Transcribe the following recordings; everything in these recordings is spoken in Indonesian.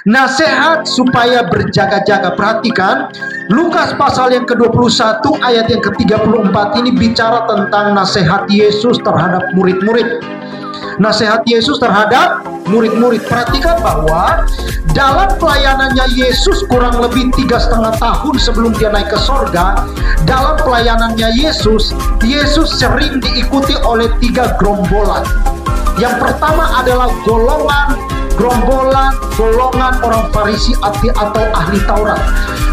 Nasihat supaya berjaga-jaga. Perhatikan, Lukas pasal yang ke-21 ayat yang ke-34 ini bicara tentang nasihat Yesus terhadap murid-murid. Nasihat Yesus terhadap murid-murid. Perhatikan bahwa dalam pelayanannya Yesus kurang lebih 3,5 tahun sebelum dia naik ke sorga, dalam pelayanannya Yesus sering diikuti oleh 3 gerombolan. Yang pertama adalah golongan orang Farisi atau ahli Taurat.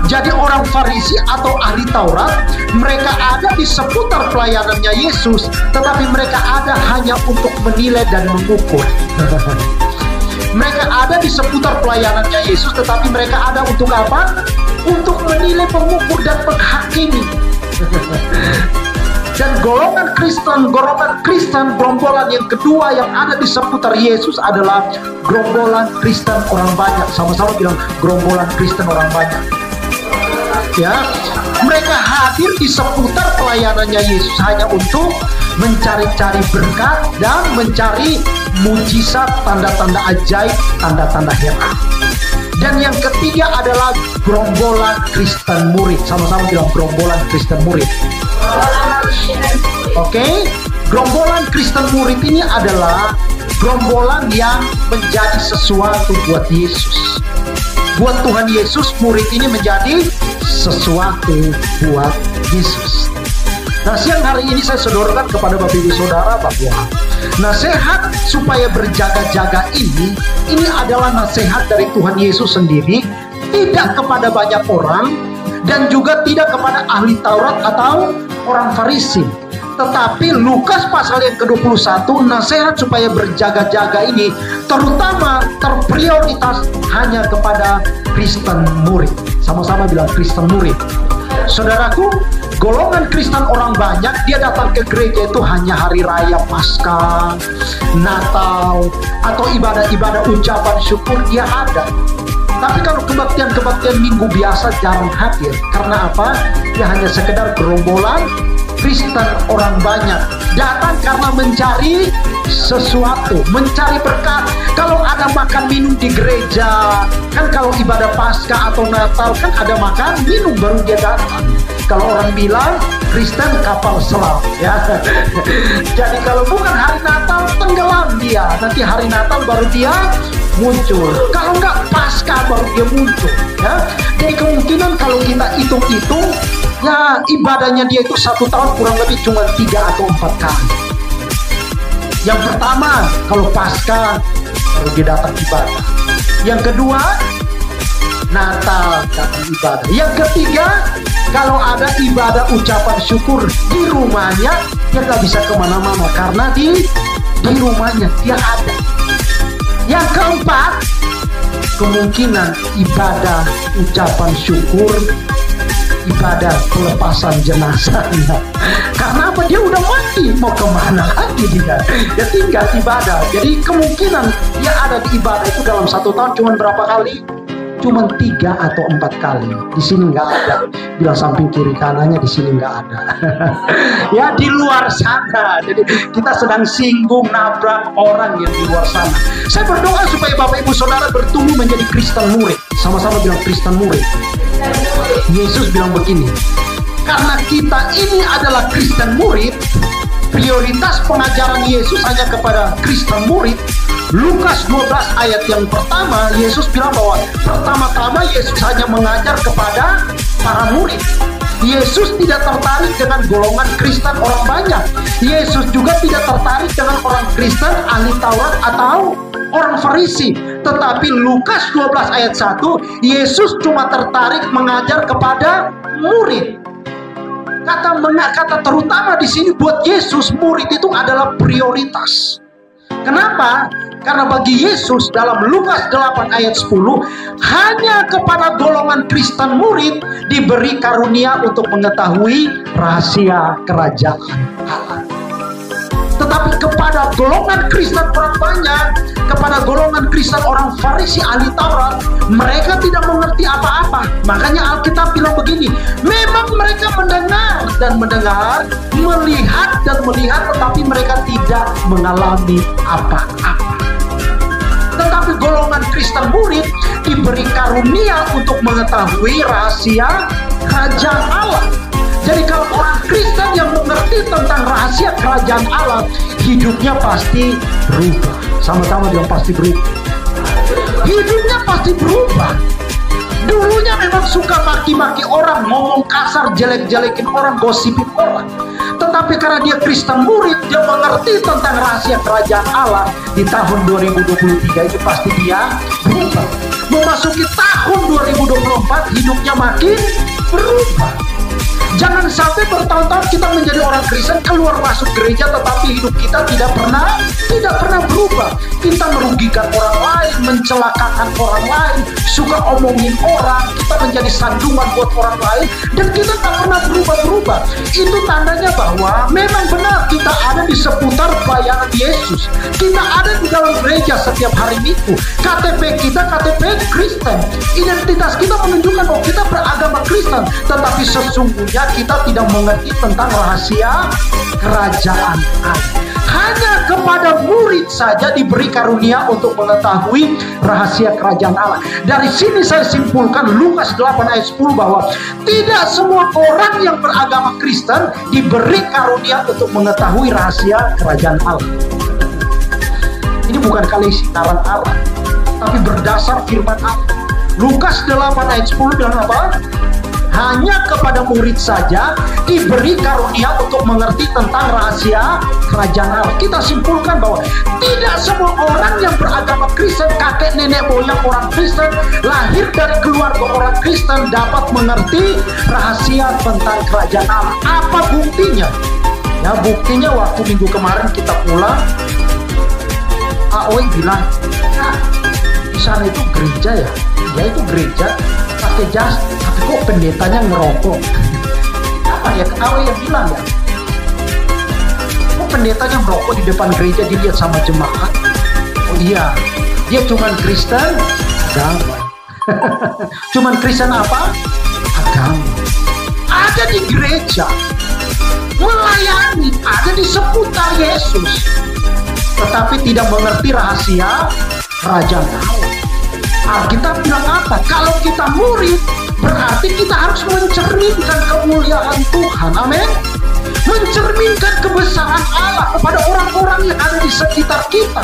Jadi orang Farisi atau ahli Taurat, mereka ada di seputar pelayanannya Yesus, tetapi mereka ada hanya untuk menilai dan mengukur. Mereka ada di seputar pelayanannya Yesus, tetapi mereka ada untuk apa? Untuk menilai, mengukur, dan menghakimi. Dan golongan Kristen, gerombolan yang kedua yang ada di seputar Yesus adalah gerombolan Kristen orang banyak. Sama-sama bilang gerombolan Kristen orang banyak. Ya, mereka hadir di seputar pelayanannya Yesus hanya untuk mencari-cari berkat dan mencari mujizat, tanda-tanda ajaib, tanda-tanda heran. Dan yang ketiga adalah gerombolan Kristen murid. Sama-sama bilang gerombolan Kristen murid. Oke, gerombolan Kristen murid ini adalah gerombolan yang menjadi sesuatu buat Yesus. Buat Tuhan Yesus, murid ini menjadi sesuatu buat Yesus. Nah, siang hari ini saya sodorkan kepada Bapak Ibu Saudara bahwa nasihat supaya berjaga-jaga ini adalah nasihat dari Tuhan Yesus sendiri, tidak kepada banyak orang dan juga tidak kepada ahli Taurat atau orang Farisi. Tetapi Lukas pasal yang ke-21, nasihat supaya berjaga-jaga ini terutama terprioritas hanya kepada Kristen murid. Sama-sama bilang Kristen murid. Saudaraku, golongan Kristen orang banyak, dia datang ke gereja itu hanya hari raya Paskah, Natal, atau ibadah-ibadah ucapan syukur dia ada. Tapi kalau kebaktian-kebaktian minggu biasa jarang hadir. Karena apa? Dia hanya sekedar gerombolan Kristen orang banyak. Datang karena mencari sesuatu, mencari berkat. Kalau ada makan minum di gereja, kan kalau ibadah Paskah atau Natal kan ada makan minum baru dia datang. Kalau orang bilang Kristen kapal selam, ya. Jadi kalau bukan hari Natal tenggelam dia. Nanti hari Natal baru dia muncul. Kalau enggak Paskah baru dia muncul, ya. Jadi kemungkinan kalau kita hitung-hitung, ya ibadahnya dia itu 1 tahun kurang lebih cuma 3 atau 4 kali. Yang pertama kalau Paskah baru dia datang ibadah. Yang kedua Natal datang ibadah. Yang ketiga kalau ada ibadah ucapan syukur di rumahnya, dia nggak bisa kemana-mana karena di rumahnya dia ada. Yang keempat, kemungkinan ibadah ucapan syukur, ibadah pelepasan jenazahnya. Karena apa? Dia udah mati, mau kemana lagi dia? Dia tinggal ibadah. Jadi kemungkinan dia ada di ibadah itu dalam 1 tahun cuma berapa kali? Cuma 3 atau 4 kali. Di sini nggak ada. Bila samping kiri kanannya di sini nggak ada. Ya di luar sana. Jadi kita sedang singgung, nabrak orang yang di luar sana. Saya berdoa supaya Bapak Ibu Saudara bertumbuh menjadi Kristen murid. Sama-sama bilang Kristen murid. Yesus bilang begini, karena kita ini adalah Kristen murid, prioritas pengajaran Yesus hanya kepada Kristen murid. Lukas 12 ayat yang pertama, Yesus bilang bahwa pertama-tama Yesus hanya mengajar kepada para murid. Yesus tidak tertarik dengan golongan Kristen orang banyak. Yesus juga tidak tertarik dengan orang Kristen ahli Taurat atau orang Farisi. Tetapi Lukas 12 ayat 1, Yesus cuma tertarik mengajar kepada murid. Kata terutama di sini buat Yesus, murid itu adalah prioritas. Kenapa? Karena bagi Yesus dalam Lukas 8 ayat 10, hanya kepada golongan Kristen murid diberi karunia untuk mengetahui rahasia kerajaan Allah. Tetapi kepada golongan Kristen orang banyak, kepada golongan Kristen orang Farisi ahli Taurat, mereka tidak mengerti apa-apa. Makanya Alkitab bilang begini, memang mereka mendengar dan mendengar, melihat dan melihat, tetapi mereka tidak mengalami apa-apa. Tetapi golongan Kristen murid diberi karunia untuk mengetahui rahasia kerajaan Allah. Jadi kalau orang Kristen yang mengerti tentang rahasia kerajaan Allah, hidupnya pasti berubah. Sama-sama bilang pasti berubah. Hidupnya pasti berubah. Dulunya memang suka maki-maki orang, ngomong kasar, jelek-jelekin orang, gosipin orang. Tetapi karena dia Kristen murid, dia mengerti tentang rahasia kerajaan Allah. Di tahun 2023 itu pasti dia berubah. Memasuki tahun 2024, hidupnya makin berubah. Jangan sampai bertahun-tahun kita menjadi orang Kristen, keluar masuk gereja, tetapi hidup kita tidak pernah berubah. Kita merugikan orang lain, mencelakakan orang lain, suka omongin orang, kita menjadi sandungan buat orang lain, dan kita tak pernah berubah-berubah. Itu tandanya bahwa memang benar kita ada di seputar pelayanan Yesus. Kita ada di dalam gereja setiap hari Minggu. KTP kita KTP Kristen. Identitas kita menunjukkan bahwa kita beragama Kristen, tetapi sesungguhnya kita tidak mengerti tentang rahasia kerajaan Allah. Hanya kepada murid saja diberi karunia untuk mengetahui rahasia kerajaan Allah. Dari sini saya simpulkan Lukas 8 ayat 10 bahwa tidak semua orang yang beragama Kristen diberi karunia untuk mengetahui rahasia kerajaan Allah. Ini bukan kali sinaran Allah, tapi berdasar firman Allah. Lukas 8 ayat 10 bilang apa? Hanya kepada murid saja diberi karunia untuk mengerti tentang rahasia kerajaan Allah. Kita simpulkan bahwa tidak semua orang yang beragama Kristen, kakek nenek moyang orang Kristen, lahir dari keluarga orang Kristen dapat mengerti rahasia tentang kerajaan Allah. Apa buktinya? Ya, buktinya waktu minggu kemarin kita pulang, Aoi bilang, ya, di sana itu gereja ya? Ya itu gereja, pakai jas, tapi kok pendetanya ngerokok? Apa ya? Aoi yang bilang ya? Kok pendetanya merokok di depan gereja dilihat sama jemaat? Oh iya, dia cuman Kristen agama. Cuman Kristen apa? Agama. Ada di gereja, melayani, ada di seputar Yesus, tetapi tidak mengerti rahasia kerajaan Allah. Alkitab bilang apa? Kalau kita murid, berarti kita harus mencerminkan kemuliaan Tuhan. Amin. Mencerminkan kebesaran Allah kepada orang-orang yang ada di sekitar kita.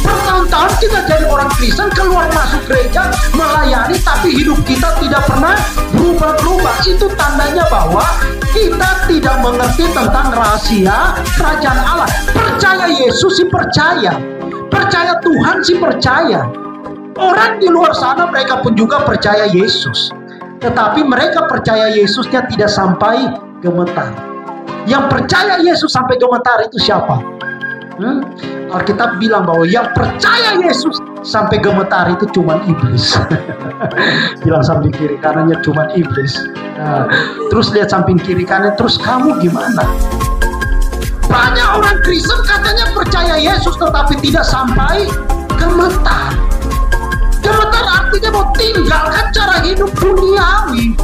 Bertahun-tahun kita jadi orang Kristen, keluar masuk gereja, melayani, tapi hidup kita tidak pernah berubah-berubah. Itu tandanya bahwa kita tidak mengerti tentang rahasia kerajaan Allah. Percaya Yesus sih percaya, percaya Tuhan sih percaya. Orang di luar sana mereka pun juga percaya Yesus, tetapi mereka percaya Yesusnya tidak sampai gemetar. Yang percaya Yesus sampai gemetar itu siapa? Alkitab bilang bahwa yang percaya Yesus sampai gemetar itu cuma iblis. Bilang samping kiri kanannya cuma iblis. Nah, terus lihat samping kiri kanan, terus kamu gimana? Banyak orang Kristen katanya percaya Yesus tetapi tidak sampai gemetar. Gemetar artinya mau tinggalkan cara hidup duniawi.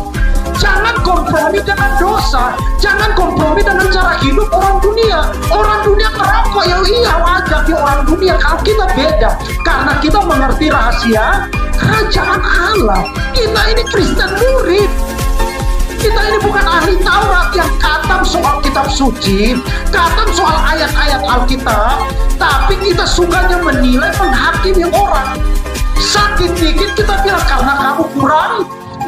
Jangan kompromi dengan dosa. Jangan kompromi dengan cara hidup orang dunia. Orang dunia merokok, ya iya wajar di orang dunia. Kalau kita beda, karena kita mengerti rahasia kerajaan Allah. Kita ini Kristen murid. Kita ini bukan ahli Taurat yang katam soal kitab suci, katam soal ayat-ayat Alkitab, tapi kita sukanya menilai, menghakimi orang. Sakit dikit kita bilang karena kamu kurang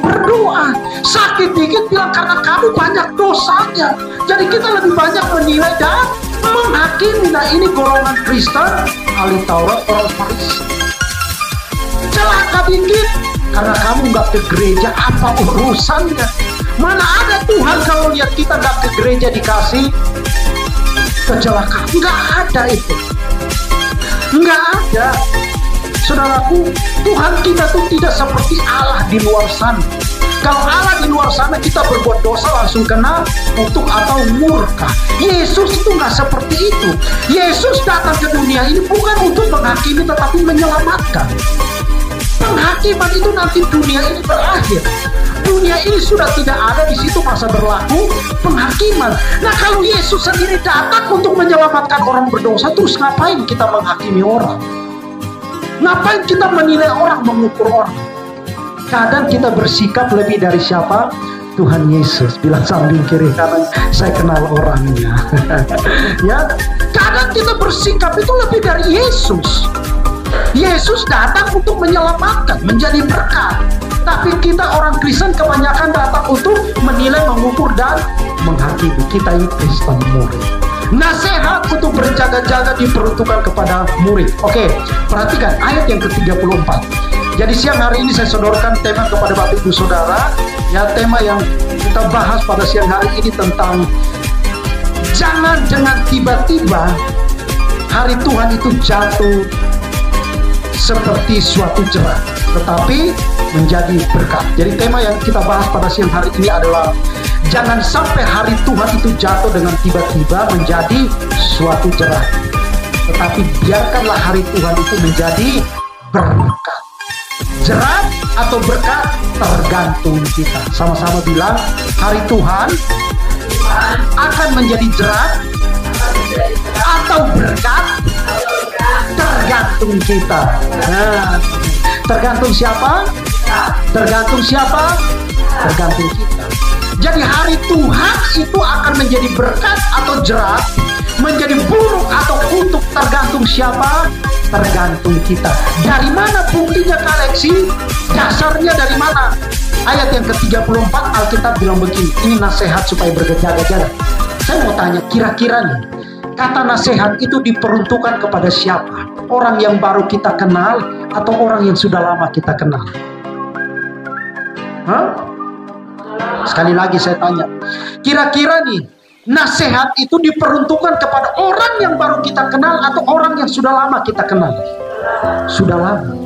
berdoa. Sakit dikit bilang karena kamu banyak dosanya. Jadi kita lebih banyak menilai dan menghakimi. Nah ini golongan Kristen, ahli Taurat, orang Farisi. Celaka dikit karena kamu nggak ke gereja, apa urusannya? Mana ada Tuhan kalau lihat kita nggak ke gereja dikasih kecelakaan? Nggak ada itu. Nggak ada. Saudaraku, Tuhan kita tuh tidak seperti Allah di luar sana. Kalau Allah di luar sana kita berbuat dosa langsung kena kutuk atau murka. Yesus itu nggak seperti itu. Yesus datang ke dunia ini bukan untuk menghakimi tetapi menyelamatkan. Penghakiman itu nanti dunia ini berakhir. Dunia ini sudah tidak ada, di situ masa berlaku penghakiman. Nah kalau Yesus sendiri datang untuk menyelamatkan orang berdosa, terus ngapain kita menghakimi orang? Ngapain kita menilai orang, mengukur orang? Kadang kita bersikap lebih dari siapa? Tuhan Yesus. Bilang samping kiri kanan, saya kenal orangnya. Ya, kadang kita bersikap itu lebih dari Yesus. Yesus datang untuk menyelamatkan, menjadi berkat. Tapi kita orang Kristen kebanyakan datang untuk menilai, mengukur, dan menghakimi. Kita ini Kristen murid. Nasihat untuk berjaga-jaga diperuntukkan kepada murid. Oke, perhatikan ayat yang ke-34. Jadi siang hari ini saya sodorkan tema kepada Bapak Ibu Saudara. Ya, tema yang kita bahas pada siang hari ini tentang jangan dengan tiba-tiba hari Tuhan itu jatuh seperti suatu cerah, tetapi menjadi berkat. Jadi tema yang kita bahas pada siang hari ini adalah jangan sampai hari Tuhan itu jatuh dengan tiba-tiba menjadi suatu cerah, tetapi biarkanlah hari Tuhan itu menjadi berkat. Jerat atau berkat tergantung kita. Sama-sama bilang, hari Tuhan akan menjadi jerat atau berkat tergantung kita. Nah, tergantung siapa? Tergantung siapa? Tergantung kita. Jadi hari Tuhan itu akan menjadi berkat atau jerat, menjadi buruk atau kutuk, tergantung siapa? Tergantung kita. Dari mana buktinya koleksi? Dasarnya dari mana? Ayat yang ke-34 Alkitab bilang begini. Ini nasihat supaya berjaga-jaga. Saya mau tanya, kira-kira nih, kata nasihat itu diperuntukkan kepada siapa? Orang yang baru kita kenal atau orang yang sudah lama kita kenal? Hah? Sekali lagi saya tanya, kira-kira nih, nasihat itu diperuntukkan kepada orang yang baru kita kenal atau orang yang sudah lama kita kenal? Sudah lama.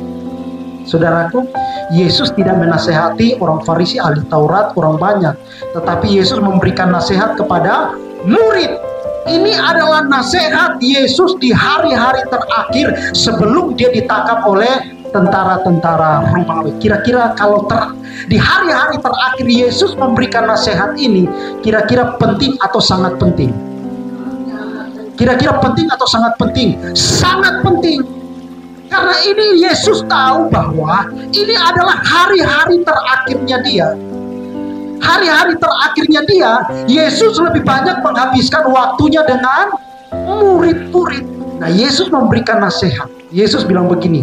Saudaraku, Yesus tidak menasehati orang Farisi, ahli Taurat, orang banyak, tetapi Yesus memberikan nasihat kepada murid. Ini adalah nasihat Yesus di hari-hari terakhir sebelum dia ditangkap oleh tentara-tentara Romawi. Kira-kira kalau di hari-hari terakhir Yesus memberikan nasihat ini, kira-kira penting atau sangat penting? Kira-kira penting atau sangat penting? Sangat penting. Karena ini Yesus tahu bahwa ini adalah hari-hari terakhirnya dia. Hari-hari terakhirnya dia, Yesus lebih banyak menghabiskan waktunya dengan murid-murid. Nah, Yesus memberikan nasihat. Yesus bilang begini,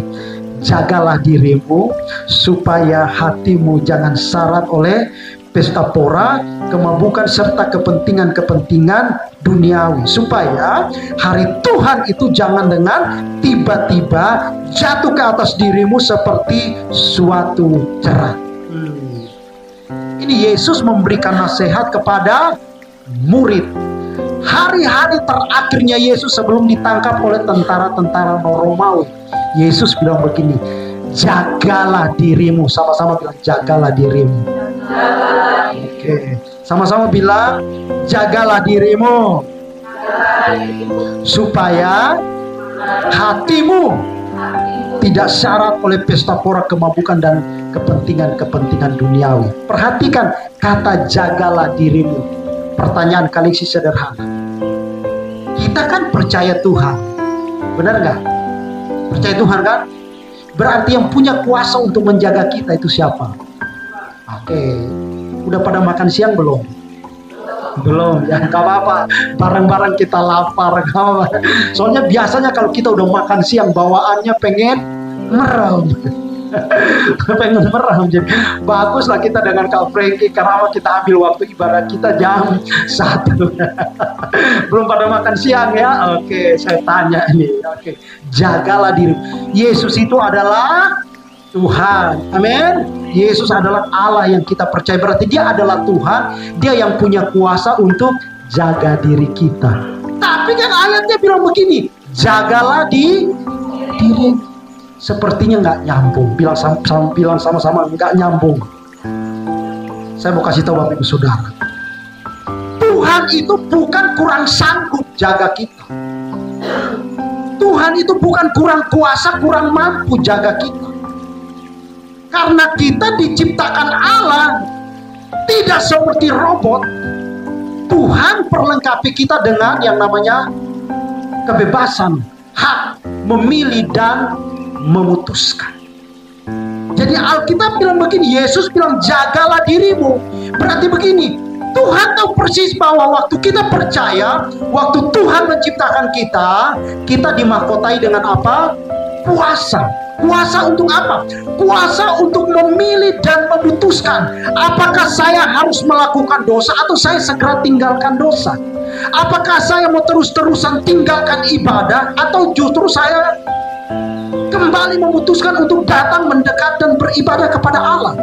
jagalah dirimu supaya hatimu jangan syarat oleh pesta pora, kemabukan serta kepentingan-kepentingan duniawi, supaya hari Tuhan itu jangan dengan tiba-tiba jatuh ke atas dirimu seperti suatu jerat. Ini Yesus memberikan nasihat kepada murid. Hari-hari terakhirnya Yesus sebelum ditangkap oleh tentara-tentara Romawi, Yesus bilang begini, jagalah dirimu. Sama-sama bilang, jagalah dirimu. Oke, sama-sama bilang, jagalah dirimu supaya hatimu tidak syarat oleh pesta pora, kemabukan, dan kepentingan-kepentingan duniawi. Perhatikan kata jagalah dirimu. Pertanyaan kali ini sederhana. Kita kan percaya Tuhan, benar nggak? Percaya Tuhan kan? Berarti yang punya kuasa untuk menjaga kita itu siapa? Oke, udah pada makan siang belum? Belum, ya nggak apa-apa. Bareng-bareng kita lapar, gak apa-apa. Soalnya biasanya kalau kita udah makan siang bawaannya pengen merem. Pengen merem. Jadi baguslah kita dengan Kak Frankie, karena kita ambil waktu ibadah kita jam 1. Belum pada makan siang ya? Oke, saya tanya ini. Oke, jagalah diri. Yesus itu adalah Tuhan. Amin. Yesus adalah Allah yang kita percaya. Berarti dia adalah Tuhan. Dia yang punya kuasa untuk jaga diri kita. Tapi kan ayatnya bilang begini, jagalah di diri. Sepertinya nggak nyambung. Bilang sama-sama nggak nyambung. Saya mau kasih tahu Bapak Ibu Saudara, Tuhan itu bukan kurang sanggup jaga kita. Tuhan itu bukan kurang kuasa, kurang mampu jaga kita. Karena kita diciptakan Allah tidak seperti robot. Tuhan perlengkapi kita dengan yang namanya kebebasan, hak memilih dan memutuskan. Jadi Alkitab bilang begini, Yesus bilang jagalah dirimu. Berarti begini, Tuhan tahu persis bahwa waktu kita percaya, waktu Tuhan menciptakan kita, kita dimahkotai dengan apa? Kuasa. Kuasa untuk apa? Kuasa untuk memilih dan memutuskan apakah saya harus melakukan dosa atau saya segera tinggalkan dosa. Apakah saya mau terus-terusan tinggalkan ibadah atau justru saya kembali memutuskan untuk datang mendekat dan beribadah kepada Allah.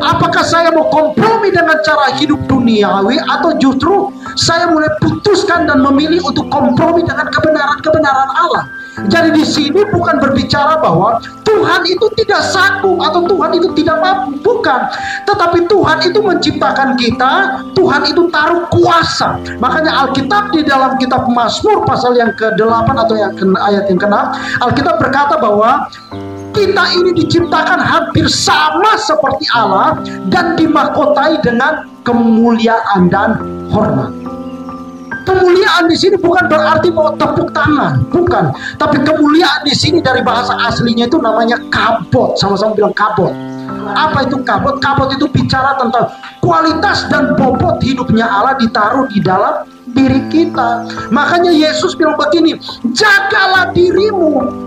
Apakah saya mau kompromi dengan cara hidup duniawi atau justru saya mulai putuskan dan memilih untuk kompromi dengan kebenaran-kebenaran Allah. Jadi di sini bukan berbicara bahwa Tuhan itu tidak sanggup atau Tuhan itu tidak mampu, bukan. Tetapi Tuhan itu menciptakan kita, Tuhan itu taruh kuasa. Makanya Alkitab di dalam kitab Mazmur pasal yang ke-8 atau ayat yang ke-6, Alkitab berkata bahwa kita ini diciptakan hampir sama seperti Allah dan dimahkotai dengan kemuliaan dan hormat. Kemuliaan di sini bukan berarti bahwa tepuk tangan, bukan. Tapi kemuliaan di sini dari bahasa aslinya itu namanya kabot. Sama-sama bilang kabot. Apa itu kabot? Kabot itu bicara tentang kualitas dan bobot hidupnya Allah ditaruh di dalam diri kita. Makanya Yesus bilang begini, jagalah dirimu.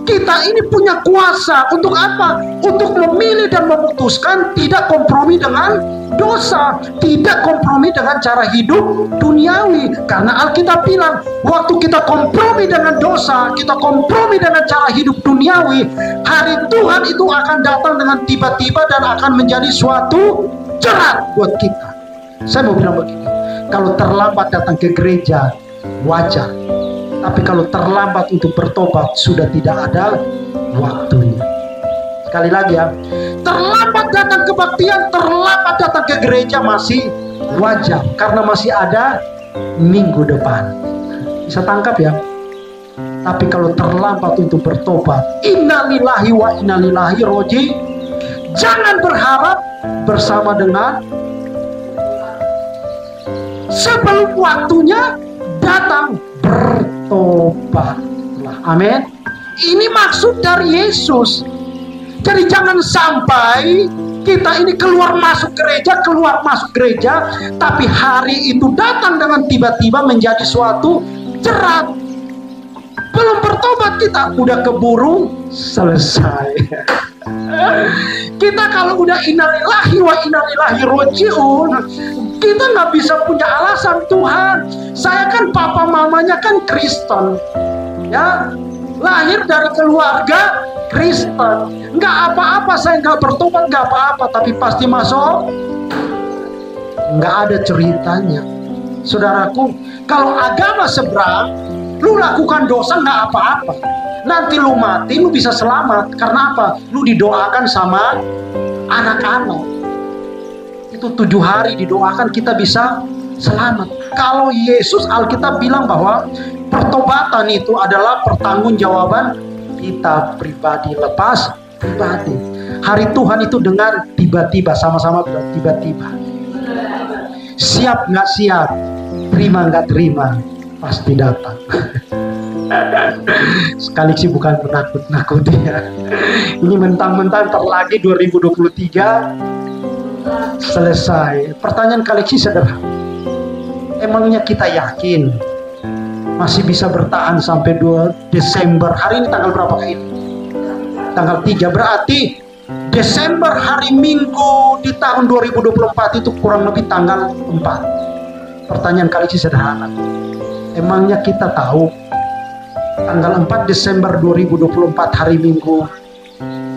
Kita ini punya kuasa untuk apa? Untuk memilih dan memutuskan tidak kompromi dengan dosa, tidak kompromi dengan cara hidup duniawi. Karena Alkitab bilang, waktu kita kompromi dengan dosa, kita kompromi dengan cara hidup duniawi, hari Tuhan itu akan datang dengan tiba-tiba dan akan menjadi suatu jerat buat kita. Saya mau bilang begini, kalau terlambat datang ke gereja, wajar. Tapi kalau terlambat untuk bertobat, sudah tidak ada waktunya. Sekali lagi ya, terlambat datang kebaktian, terlambat datang ke gereja masih wajar. Karena masih ada minggu depan. Bisa tangkap ya. Tapi kalau terlambat untuk bertobat, innalillahi wa innalillahi roji, jangan berharap bersama dengan sebelum waktunya datang, bertobatlah. Amin. Ini maksud dari Yesus. Jadi jangan sampai kita ini keluar masuk gereja, tapi hari itu datang dengan tiba-tiba menjadi suatu jerat. Belum bertobat kita udah keburu selesai. Kita kalau udah innalillahi wa innalillahi rojiun, kita nggak bisa punya alasan, Tuhan, saya kan papa mamanya kan Kristen, ya, lahir dari keluarga Kristen, nggak apa-apa, saya nggak bertobat nggak apa-apa, tapi pasti masuk nggak ada ceritanya. Saudaraku, kalau agama seberang, lu lakukan dosa nggak apa-apa, nanti lu mati lu bisa selamat. Karena apa? Lu didoakan sama anak-anak. Itu 7 hari didoakan kita bisa selamat. Kalau Yesus, Alkitab bilang bahwa pertobatan itu adalah pertanggungjawaban kita pribadi, lepas pribadi. Hari Tuhan itu dengan tiba-tiba, sama-sama bilang tiba-tiba. Siap nggak siap, terima nggak terima, pasti datang. Sekali sih bukan menakut-nakuti ya. Ini mentang-mentang terlagi 2023 selesai. Pertanyaan kali ini sederhana. Emangnya kita yakin masih bisa bertahan sampai 2 Desember? Hari ini tanggal berapa ini? Tanggal 3. Berarti Desember hari Minggu di tahun 2024 itu kurang lebih tanggal 4. Pertanyaan kali ini sederhana. Emangnya kita tahu tanggal 4 Desember 2024 hari Minggu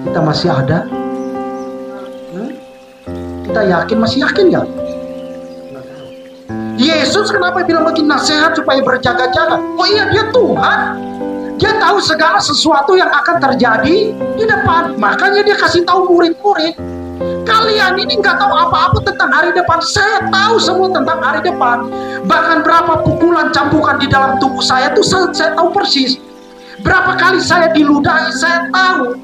kita masih ada? Kita yakin, masih yakin nggak? Yesus kenapa bilang begini, nasihat supaya berjaga-jaga? Oh iya, dia Tuhan. Dia tahu segala sesuatu yang akan terjadi di depan. Makanya dia kasih tahu murid-murid, kalian ini nggak tahu apa-apa tentang hari depan. Saya tahu semua tentang hari depan. Bahkan berapa pukulan cambukan di dalam tubuh saya tuh saya tahu persis. Berapa kali saya diludahi, saya tahu.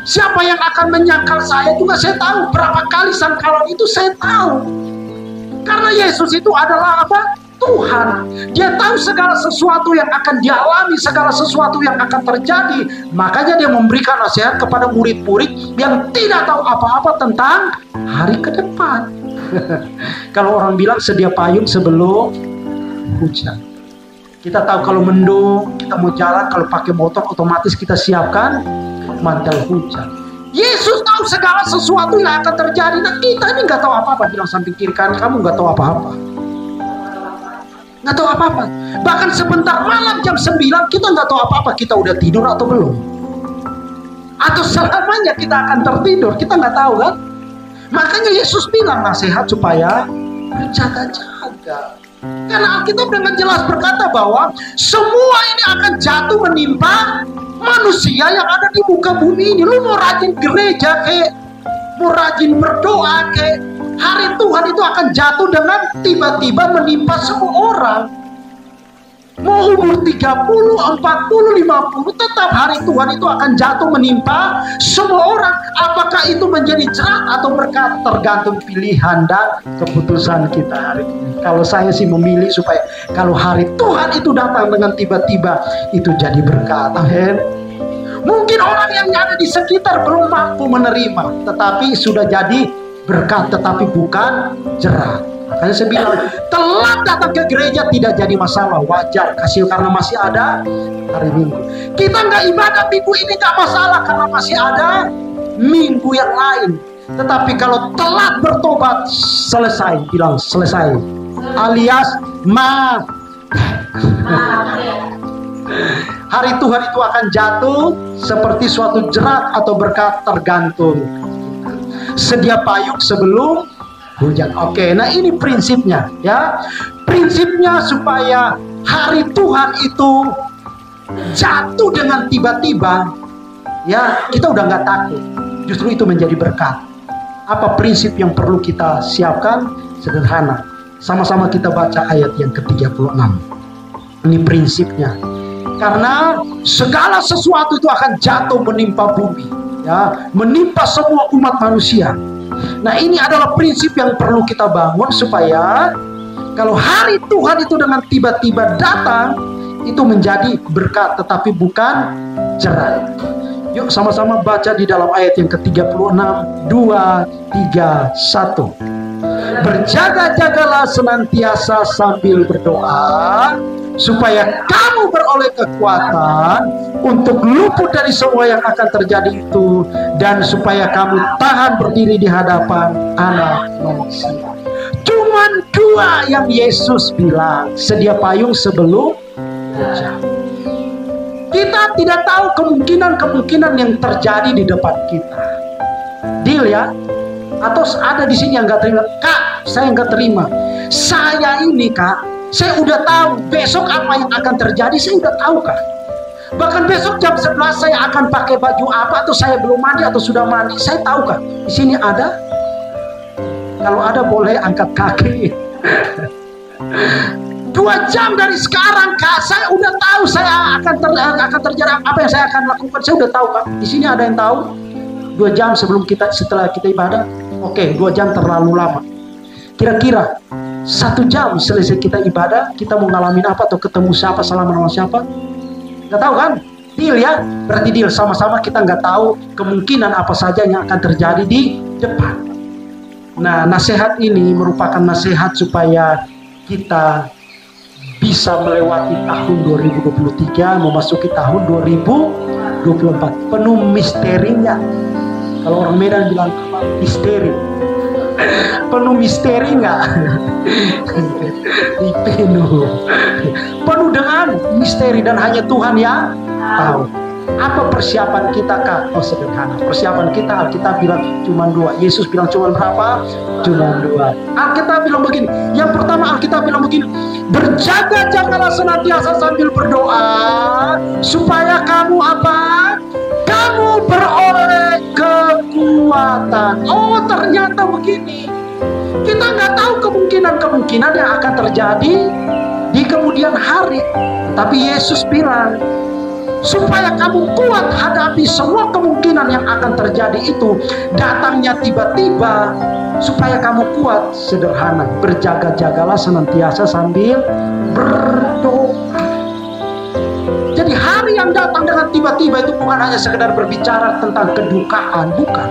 Siapa yang akan menyangkal saya juga saya tahu. Berapa kali sangkalan itu saya tahu. Karena Yesus itu adalah apa? Tuhan. Dia tahu segala sesuatu yang akan dialami, segala sesuatu yang akan terjadi. Makanya dia memberikan nasihat kepada murid-murid yang tidak tahu apa-apa tentang hari ke depan. Kalau orang bilang sedia payung sebelum hujan. Kita tahu kalau mendung, kita mau jalan, kalau pakai motor otomatis kita siapkan mantel hujan. Yesus tahu segala sesuatu yang akan terjadi. Nah kita ini nggak tahu apa-apa. Bilang samping kiri kanan, kamu nggak tahu apa-apa. Nggak tahu apa-apa. Bahkan sebentar malam jam 9 kita nggak tahu apa-apa. Kita udah tidur atau belum? Atau selamanya kita akan tertidur? Kita nggak tahu kan? Makanya Yesus bilang nasihat supaya berjaga-jaga. Karena Alkitab dengan jelas berkata bahwa semua ini akan jatuh menimpa manusia yang ada di muka bumi ini. Lu mau rajin gereja kek, mau rajin berdoa kek, hari Tuhan itu akan jatuh dengan tiba-tiba menimpa semua orang. Mau umur 30, 40, 50, tetap hari Tuhan itu akan jatuh menimpa semua orang. Apakah itu menjadi jerat atau berkat, tergantung pilihan dan keputusan kita hari ini. Kalau saya sih memilih supaya kalau hari Tuhan itu datang dengan tiba-tiba, itu jadi berkat. Amin. Mungkin orang yang ada di sekitar belum mampu menerima, tetapi sudah jadi berkat, tetapi bukan jerat. Makanya saya bilang, telat datang ke gereja tidak jadi masalah, wajar, kasih karena masih ada hari Minggu. Kita nggak ibadah minggu ini nggak masalah karena masih ada minggu yang lain. Tetapi kalau telat bertobat, selesai, bilang selesai, alias hari Tuhan itu akan jatuh seperti suatu jerat atau berkat, tergantung. Sedia payung sebelum hujan. Oke, nah ini prinsipnya ya. Prinsipnya supaya hari Tuhan itu jatuh dengan tiba-tiba, ya kita udah nggak takut. Justru itu menjadi berkat. Apa prinsip yang perlu kita siapkan? Sederhana. Sama-sama kita baca ayat yang ke-36. Ini prinsipnya. Karena segala sesuatu itu akan jatuh menimpa bumi, ya, menimpa semua umat manusia. Nah ini adalah prinsip yang perlu kita bangun supaya kalau hari Tuhan itu dengan tiba-tiba datang, itu menjadi berkat tetapi bukan jerat. Yuk sama-sama baca di dalam ayat yang ke-36. 2, 3, 1. Berjaga-jagalah senantiasa sambil berdoa, supaya kamu beroleh kekuatan untuk luput dari semua yang akan terjadi itu, dan supaya kamu tahan berdiri di hadapan Anak Manusia. Cuman dua yang Yesus bilang, sedia payung sebelum hujan. Kita tidak tahu kemungkinan yang terjadi di depan kita. Deal ya? Atau ada di sini yang nggak terima, Kak, saya nggak terima. Saya ini Kak, saya udah tahu besok apa yang akan terjadi, saya udah tahu Kak. Bahkan besok jam 11 saya akan pakai baju apa, atau saya belum mandi atau sudah mandi, saya tahu Kak. Di sini ada? Kalau ada boleh angkat kaki. 2 jam dari sekarang Kak, saya udah tahu saya akan terjadi apa yang saya akan lakukan, saya udah tahu Kak. Di sini ada yang tahu? 2 jam setelah kita ibadah. Oke, 2 jam terlalu lama. Kira-kira 1 jam selesai kita ibadah, kita mau ngalamin apa atau ketemu siapa, salaman sama siapa? Nggak tahu kan? Deal ya? Berarti deal, sama-sama kita nggak tahu kemungkinan apa saja yang akan terjadi di depan. Nah, nasihat ini merupakan nasihat supaya kita bisa melewati tahun 2023, memasuki tahun 2024. Penuh misterinya. Kalau orang Medan bilang apa? Misteri. Penuh misteri nggak? Penuh dengan misteri dan hanya Tuhan yang tahu. Apa persiapan kita Kak? Oh sederhana. Persiapan kita Alkitab bilang cuma 2. Yesus bilang cuma berapa? Cuma 2. Alkitab bilang begini. Yang pertama Alkitab bilang begini. Berjaga-jagalah senantiasa sambil berdoa, supaya kamu apa? Kamu beroleh kekuatan. Oh ternyata begini. Kita nggak tahu kemungkinan yang akan terjadi di kemudian hari. Tapi Yesus bilang, supaya kamu kuat hadapi semua kemungkinan yang akan terjadi itu datangnya tiba-tiba. Supaya kamu kuat, sederhana, berjaga-jagalah senantiasa sambil berdoa. Jadi hari yang datang dengan tiba-tiba itu bukan hanya sekedar berbicara tentang kedukaan, bukan.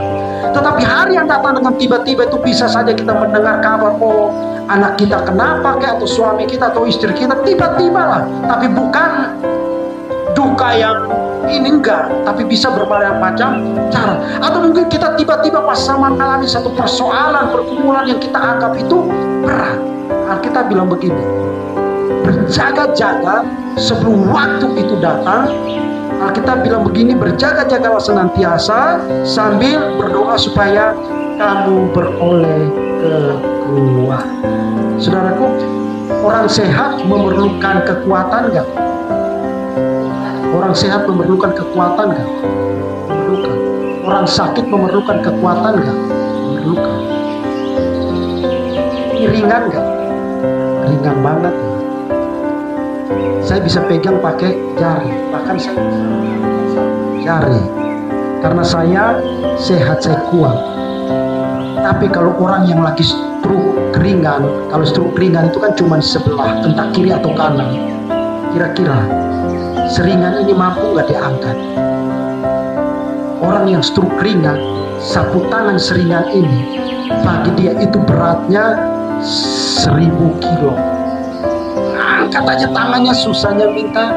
Tetapi hari yang datang dengan tiba-tiba itu bisa saja kita mendengar kabar, oh anak kita kenapa kayak, atau suami kita atau istri kita tiba-tiba lah. Tapi bukan duka yang ini, enggak, tapi bisa berbagai macam cara. Atau mungkin kita tiba-tiba pas sama mengalami satu persoalan, pergumulan yang kita anggap itu berat. Alkitab bilang begini, berjaga-jaga sebelum waktu itu datang. Alkitab bilang begini, berjaga-jagalah senantiasa sambil berdoa supaya kamu beroleh kekuatan. Saudaraku, orang sehat memerlukan kekuatan enggak? Orang sehat memerlukan kekuatan gak? Memerlukan. Orang sakit memerlukan kekuatan gak? Memerlukan. Ini ringan gak? Ringan banget. Saya bisa pegang pakai jari. Bahkan saya bisa jari. Karena saya sehat, saya kuat. Tapi kalau orang yang lagi stroke ringan, kalau stroke ringan itu kan cuma sebelah, entah kiri atau kanan. Kira-kira seringan ini mampu nggak diangkat? Orang yang stroke ringan, sapu tangan seringan ini bagi dia itu beratnya 1000 kilo. Angkat aja tangannya susahnya minta.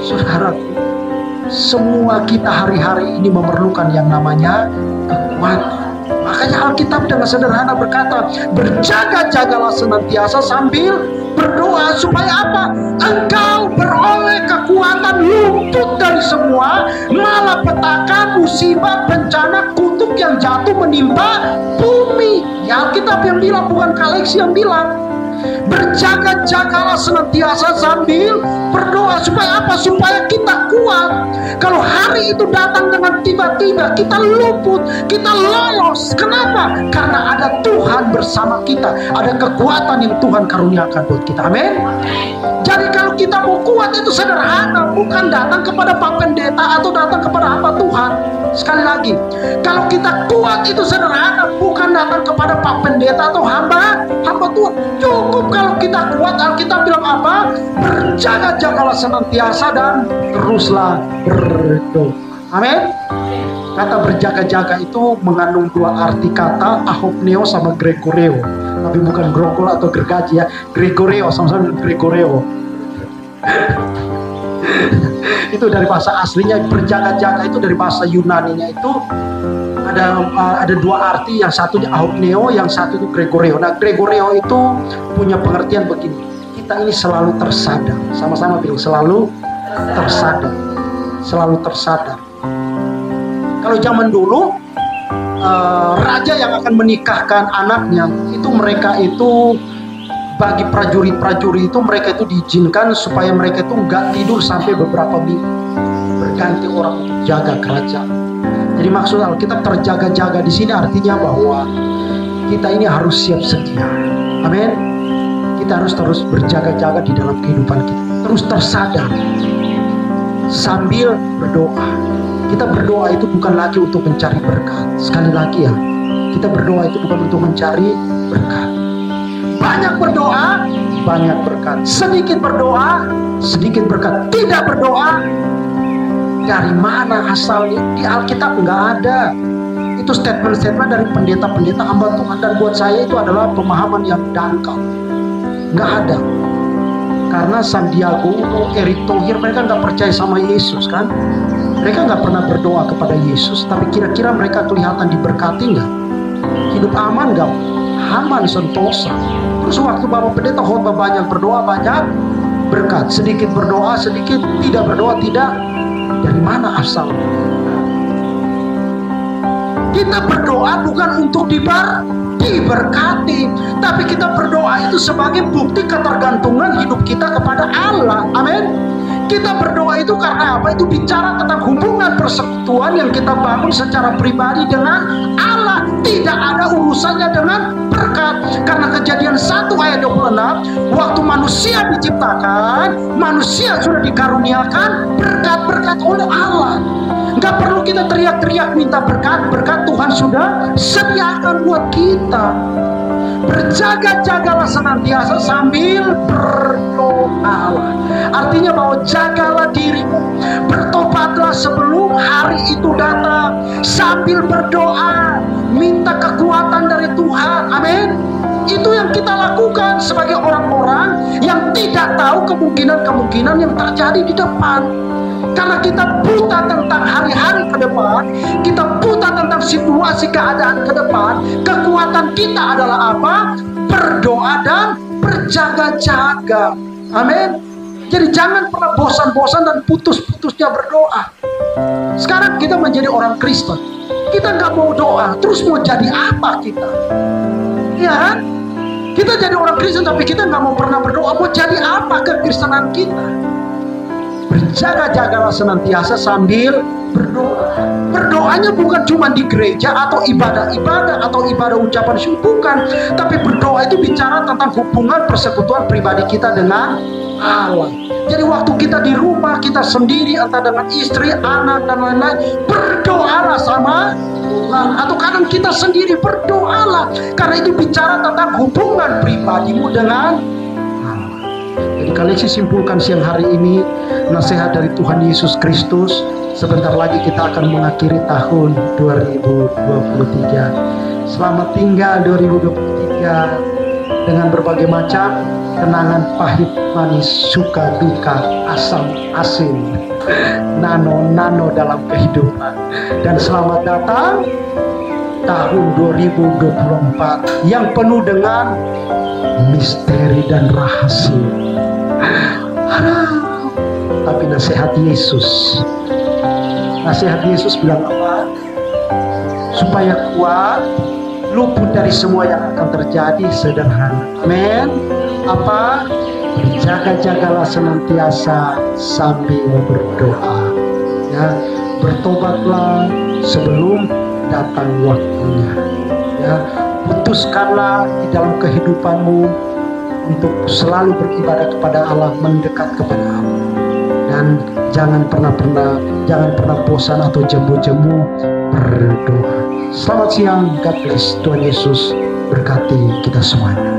Saudaraku, semua kita hari-hari ini memerlukan yang namanya kekuatan. Makanya Alkitab dengan sederhana berkata, berjaga-jagalah senantiasa sambil berdoa supaya apa? Engkau beroleh kekuatan, luput dari semua malapetaka, musibah, bencana, kutuk yang jatuh menimpa bumi. Ya, Alkitab yang bilang, bukan Kaleksi yang bilang. Berjaga-jagalah senantiasa sambil berdoa supaya apa? Supaya kita kuat. Kalau hari itu datang dengan tiba-tiba, kita luput, kita lolos. Kenapa? Karena ada Tuhan bersama kita, ada kekuatan yang Tuhan karuniakan buat kita. Amin. Jadi kalau kita mau kuat itu sederhana, bukan datang kepada Pak Pendeta atau datang kepada hamba Tuhan. Sekali lagi, kalau kita kuat itu sederhana, bukan datang kepada Pak Pendeta atau hamba Tuhan. Cukup kalau kita kuat. Alkitab bilang apa? Berjaga-jagalah senantiasa dan teruslah berdoa. Amin. Kata berjaga-jaga itu mengandung dua arti kata, ahopneo sama gregoreo. Tapi bukan grogol atau gergaji ya, gregoreo, sama-sama gregoreo. Itu dari bahasa aslinya. Berjaga-jaga itu dari bahasa Yunaninya itu ada dua arti, yang satu ahopneo, yang satu itu gregoreo. Nah, gregoreo itu punya pengertian begini, kita ini selalu tersadar. Sama-sama bilang selalu tersadar. Selalu tersadar. Kalau zaman dulu raja yang akan menikahkan anaknya itu, mereka itu bagi prajurit-prajurit itu, mereka itu diizinkan supaya mereka itu nggak tidur sampai beberapa minggu, berganti orang untuk jaga kerajaan. Jadi maksud Alkitab terjaga-jaga di sini artinya bahwa kita ini harus siap sedia. Amin. Kita harus terus berjaga-jaga di dalam kehidupan kita, terus tersadar sambil berdoa. Kita berdoa itu bukan lagi untuk mencari berkat. Sekali lagi ya, kita berdoa itu bukan untuk mencari berkat. Banyak berdoa, banyak berkat. Sedikit berdoa, sedikit berkat. Tidak berdoa, dari mana asalnya? Di Alkitab nggak ada. Itu statement-statement dari pendeta-pendeta hamba Tuhan. Dan buat saya itu adalah pemahaman yang dangkal. Nggak ada. Karena Sandiaga Uno, Erick Thohir, mereka nggak percaya sama Yesus kan? Mereka nggak pernah berdoa kepada Yesus. Tapi kira-kira mereka kelihatan diberkati nggak? Hidup aman nggak? Aman, sentosa. Terus waktu Bapak Pendeta khotbah banyak berdoa, banyak berkat. Sedikit berdoa, sedikit tidak berdoa, tidak. Dari mana asalnya? Kita berdoa bukan untuk diberkati, tapi kita berdoa itu sebagai bukti ketergantungan hidup kita kepada Allah. Amin. Kita berdoa itu karena apa? Itu bicara tentang hubungan persekutuan yang kita bangun secara pribadi dengan Allah. tidak ada urusannya dengan berkat. Karena Kejadian 1 ayat 26, waktu manusia diciptakan, manusia sudah dikaruniakan berkat-berkat oleh Allah. Nggak perlu kita teriak-teriak minta berkat Tuhan sudah sediakan buat kita. Berjaga-jagalah senantiasa sambil berdoa. Artinya bahwa jagalah dirimu, bertobatlah sebelum hari itu datang, sambil berdoa, minta kekuatan dari Tuhan. Amin. Itu yang kita lakukan sebagai orang-orang yang tidak tahu kemungkinan-kemungkinan yang terjadi di depan. Karena kita buta tentang hari-hari ke depan, kita buta tentang situasi keadaan ke depan. Kekuatan kita adalah apa? Berdoa dan berjaga-jaga. Amin. Jadi jangan pernah bosan-bosan dan putus-putusnya berdoa. Sekarang kita menjadi orang Kristen, kita nggak mau doa, terus mau jadi apa kita? Ya kan? Kita jadi orang Kristen tapi kita nggak mau pernah berdoa. Mau jadi apa kekristenan kita? Berjaga-jagalah senantiasa sambil berdoa. Berdoanya bukan cuma di gereja atau ibadah-ibadah atau ibadah ucapan syukur, bukan. Tapi berdoa itu bicara tentang hubungan persekutuan pribadi kita dengan Allah. Jadi waktu kita di rumah, kita sendiri atau dengan istri, anak dan lain-lain, berdoalah sama Tuhan. Atau kadang kita sendiri berdoalah, karena itu bicara tentang hubungan pribadimu dengan Allah. Jadi kalian simpulkan siang hari ini nasihat dari Tuhan Yesus Kristus. Sebentar lagi kita akan mengakhiri tahun 2023. Selamat tinggal 2023 dengan berbagai macam kenangan pahit, manis, suka, duka, asam, asin, nano dalam kehidupan. Dan selamat datang tahun 2024 yang penuh dengan misteri dan rahasia. Tapi nasihat Yesus bilang apa? Supaya kuat, luput dari semua yang akan terjadi, sederhana. Amin. Apa? Berjaga-jagalah senantiasa sambil berdoa. Ya, bertobatlah sebelum datang waktunya. Ya, putuskanlah di dalam kehidupanmu untuk selalu beribadah kepada Allah, mendekat kepada Allah. Dan jangan pernah bosan atau jemu-jemu berdoa. Selamat siang, God bless. Tuhan Yesus berkati kita semuanya.